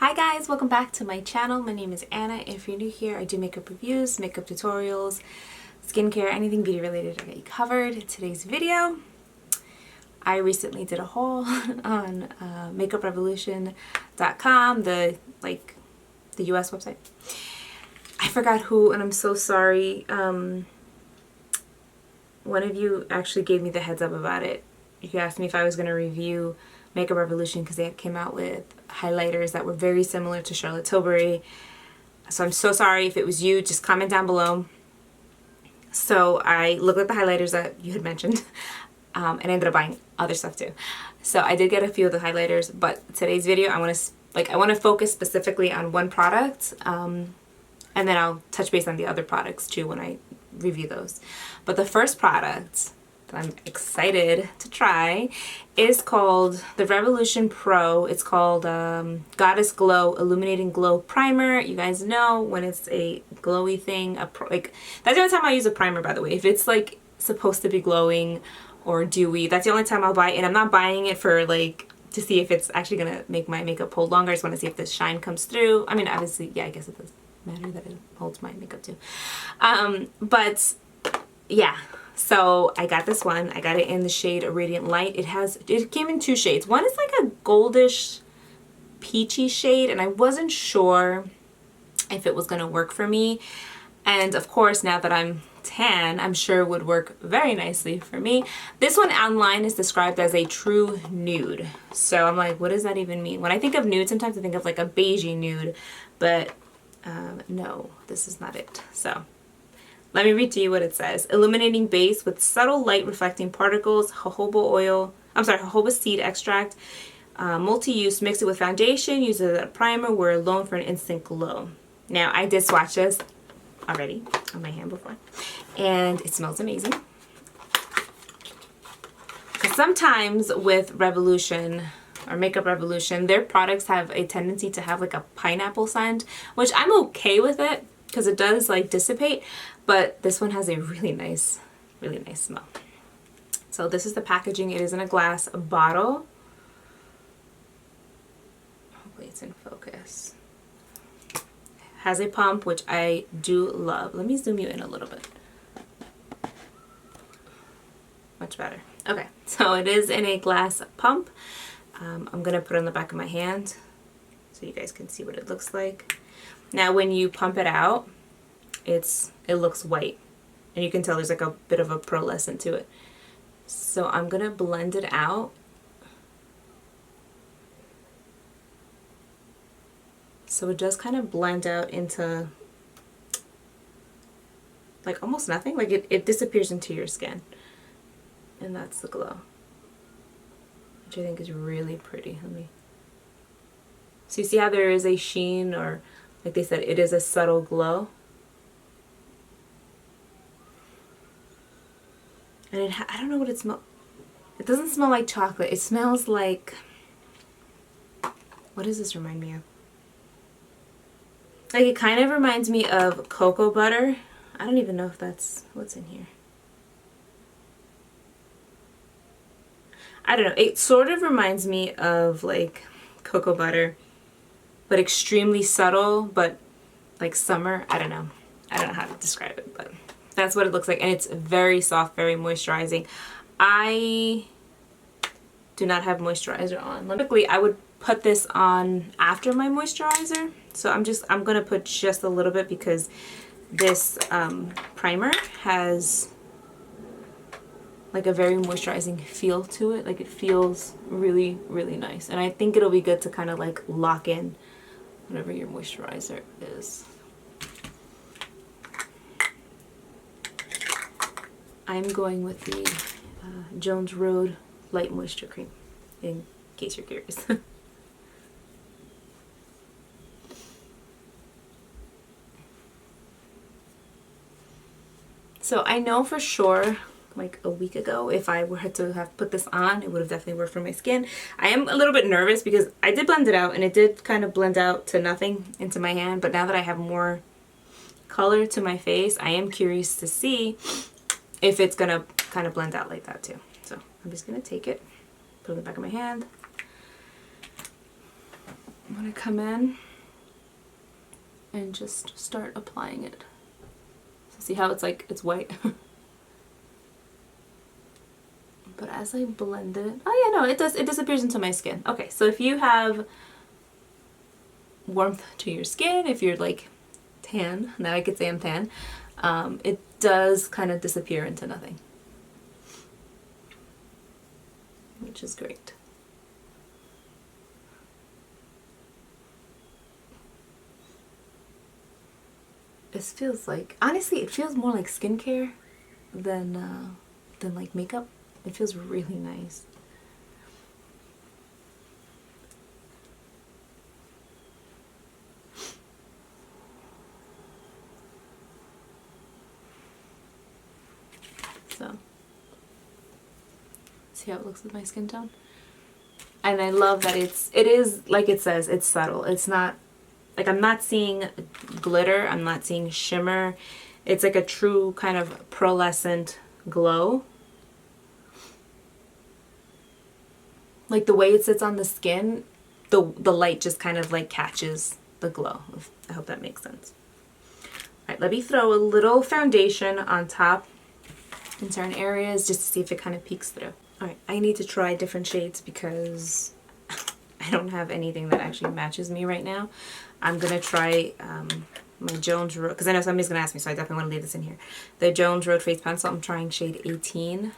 Hi guys, welcome back to my channel. My name is Anna. If you're new here, I do makeup reviews, makeup tutorials, skincare, anything beauty related I get you covered. In today's video, I recently did a haul on makeuprevolution.com, the US website. I forgot who, and I'm so sorry. One of you actually gave me the heads up about it. You asked me if I was going to review Makeup Revolution because they came out with highlighters that were very similar to Charlotte Tilbury. So I'm so sorry if it was you. Just comment down below. So I looked at the highlighters that you had mentioned and ended up buying other stuff too. So I did get a few of the highlighters, but today's video I want to focus specifically on one product, and then I'll touch base on the other products too when I review those. But the first product I'm excited to try is called the Revolution Pro. It's called Goddess Glow Illuminating Glow Primer. You guys know when it's a glowy thing, that's the only time I use a primer, by the way. If it's like supposed to be glowing or dewy, that's the only time I'll buy it. And I'm not buying it for to see if it's actually gonna make my makeup hold longer. I just want to see if the shine comes through. I mean, obviously, yeah, I guess it does matter that it holds my makeup too. But yeah. So I got this one. I got it in the shade Radiant Light. It came in two shades. One is like a goldish peachy shade, and I wasn't sure if it was going to work for me. And of course, now that I'm tan, I'm sure it would work very nicely for me. This one online is described as a true nude. So I'm like, what does that even mean? When I think of nude, sometimes I think of like a beigey nude, but no, this is not it. So let me read to you what it says. Illuminating base with subtle light reflecting particles, jojoba seed extract, multi-use, mix it with foundation, use it as a primer, wear alone for an instant glow. Now, I did swatch this already on my hand before, and it smells amazing. Because sometimes with Revolution, or Makeup Revolution, their products have a tendency to have like a pineapple scent, which I'm okay with it, because it does dissipate, but this one has a really nice smell. So this is the packaging. It is in a glass bottle. Hopefully it's in focus. It has a pump, which I do love. Let me zoom you in a little bit. Much better. Okay, so it is in a glass pump. I'm gonna put it on the back of my hand so you guys can see what it looks like. Now when you pump it out, it looks white, and you can tell there's like a bit of a pearlescent to it. So I'm gonna blend it out. So it does kind of blend out into like almost nothing. Like it disappears into your skin, and that's the glow, which I think is really pretty. So you see how there is a sheen, or like they said, it is a subtle glow. And I don't know what it smells. It doesn't smell like chocolate. It smells like, what does this remind me of? Like it kind of reminds me of cocoa butter. I don't even know if that's what's in here. I don't know. It sort of reminds me of like cocoa butter, but extremely subtle, but like summer. I don't know how to describe it, but that's what it looks like. And it's very soft, very moisturizing. I do not have moisturizer on. Typically I would put this on after my moisturizer, so I'm gonna put just a little bit, because this primer has like a very moisturizing feel to it. Like it feels really, really nice, and I think it'll be good to kind of like lock in whatever your moisturizer is. I'm going with the Jones Road Light Moisture Cream, in case you're curious. So I know for sure, like a week ago, if I were to have put this on, it would have definitely worked for my skin. I am a little bit nervous because I did blend it out, and it did kind of blend out to nothing into my hand, but now that I have more color to my face, I am curious to see if it's gonna kind of blend out like that too. So I'm just gonna take it, put it in the back of my hand. I'm gonna come in and just start applying it. So see how it's like, it's white. But as I blend it, oh yeah, no, it disappears into my skin. Okay, so if you have warmth to your skin, if you're like tan, now I could say I'm tan, it does kind of disappear into nothing, which is great. This feels like, honestly, it feels more like skincare than like makeup. It feels really nice. So, see how it looks with my skin tone? And I love that it is, like it says, it's subtle. It's not, like I'm not seeing glitter, I'm not seeing shimmer. It's like a true kind of pearlescent glow. Like the way it sits on the skin, the light just kind of like catches the glow. I hope that makes sense. Alright, let me throw a little foundation on top in certain areas just to see if it kind of peeks through. Alright, I need to try different shades because I don't have anything that actually matches me right now. I'm going to try my Jones Road, because I know somebody's going to ask me, so I definitely want to leave this in here. The Jones Road Face Pencil, I'm trying shade 18,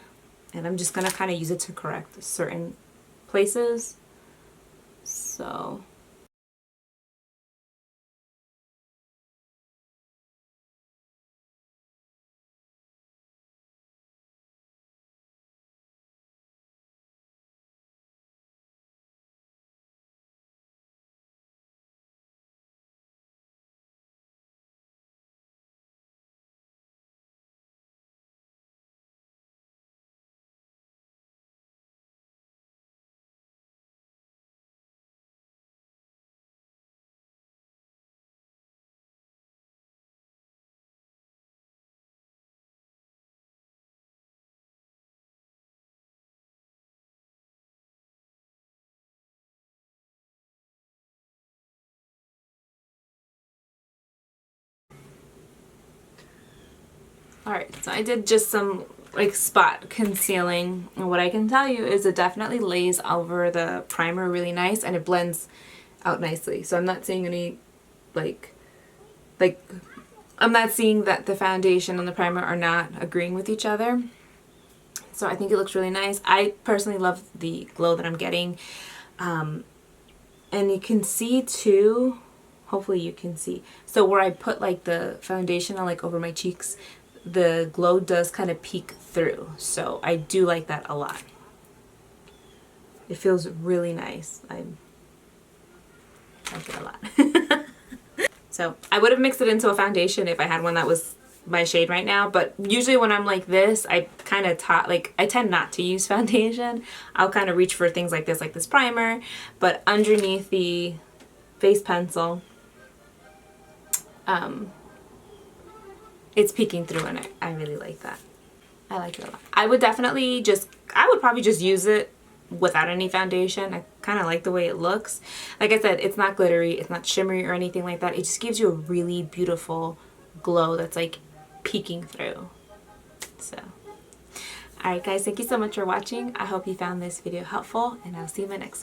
and I'm just going to kind of use it to correct certain places. So alright, so I did just some like spot concealing, and what I can tell you is it definitely lays over the primer really nice and it blends out nicely. So I'm not seeing any like I'm not seeing that the foundation and the primer are not agreeing with each other. So I think it looks really nice. I personally love the glow that I'm getting. And you can see too, hopefully you can see. So where I put like the foundation on like over my cheeks, the glow does kind of peek through. So I do like that a lot. It feels really nice. I like it a lot. So I would have mixed it into a foundation if I had one that was my shade right now, but usually when I'm like this, I kind of I tend not to use foundation. I'll kind of reach for things like this primer, but underneath the face pencil, it's peeking through, and I really like that. I like it a lot. I would probably just use it without any foundation. I kind of like the way it looks. Like I said, it's not glittery, it's not shimmery or anything like that. It just gives you a really beautiful glow that's like peeking through. So, alright guys, thank you so much for watching. I hope you found this video helpful, and I'll see you in my next one.